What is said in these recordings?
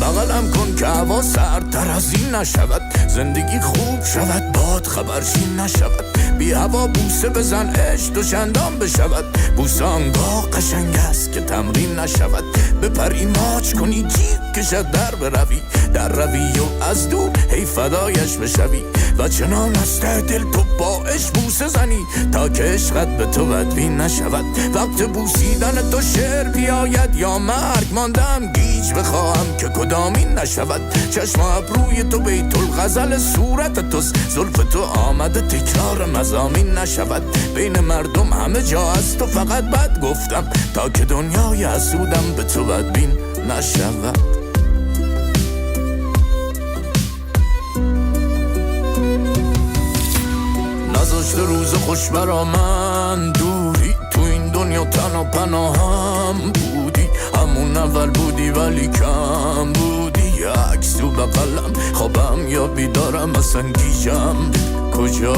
بغلم کن که هوا سردتر از این نشود، زندگی خوب شود باد خبرچین نشود، بی هوا بوسه بزن عشق دو چندان بشود، بوسه آنگاه قشنگ است که تمرین نشود، بپری ماچ کنی جیغ کشد در بروی، در روی و از دور هی فدایش بشوی، و چنان از ته دل تو با عشق بوسه زنی تا که عشقت به تو بدبین نشود. وقت بوسیدن تو شعر بیاید یا مرگ ماندم گیج بخواهم که کدامین نشود، چشم ابروی تو بیت الغزل صورت توست، زلف تو آمده تکرار مضامین نشود، بین مردم همه جا از تو فقط بد گفتم تا که دنیای حسودم به تو بدبین نشود. نذاشته روز خوش برا من دوری، تو این دنیا تنها پناهم بودی، همون اول بودی ولی کم بودی، عکس تو بغلم خوابم یا بیدارم اصلا گیجم کجای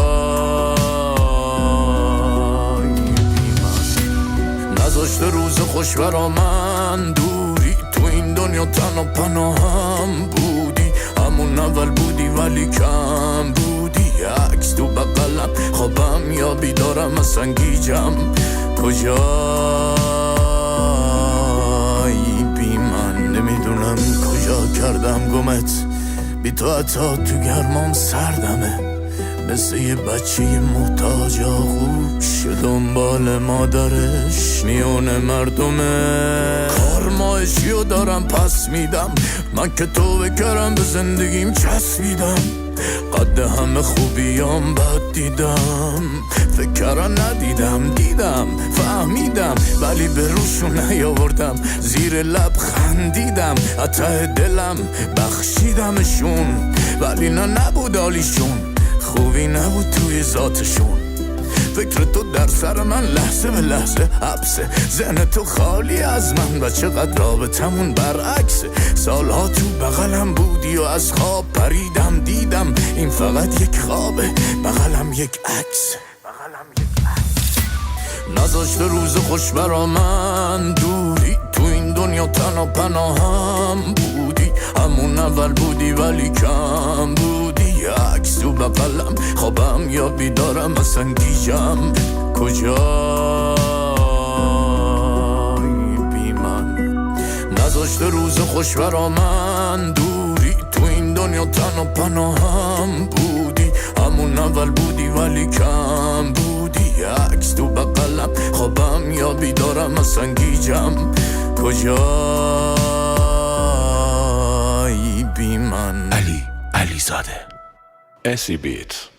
بی من. نذاشته روز خوش برا من دوری، تو این دنیا تنها پناهم بودی، همون اول بودی ولی کم بودی، عکس تو بغلم خوابم یا بیدارم اصلا گیجم کجایی بی من. نمیدونم کجا کردم گمت، بی تو حتی تو گرمام سردمه، مثل یه بچه محتاج آغوش دنبال مادرش میونه مردمه. کارمایشیو دارم پس میدم، من که تو بکرم به زندگیم چسبیدم، قد همه خوبیام بد دیدم، فکر ندیدم دیدم فهمیدم ولی به روشون نیاوردم، زیر لب خندیدم ته دلم بخشیدمشون، ولی نه نبود حالیشون، خوبی نبود توی ذاتشون. فکر تو در سر من لحظه به لحظه حبسه، ذهن تو خالی از من و چقدر رابطمون برعکسه، سالها تو بغلم بودی و از خواب پریدم دیدم این فقط یک خوابه، بغلم یک عکس. نذاشته روز خوش برا من دوری، تو این دنیا تنها پناهم بودی، همون اول بودی ولی کم بودی، عکس تو بغلم خوابم یا بیدارم اصلا گیجم کجایی بی من. نذاشته روز خوش برا من دوری، تو این دنیا تنها پناهم بودی، همون اول بودی ولی کم بودی، عکس تو بغلم خوابم یا بیدارم اصلا گیجم کجایی بی من. علی زاده SE Beat.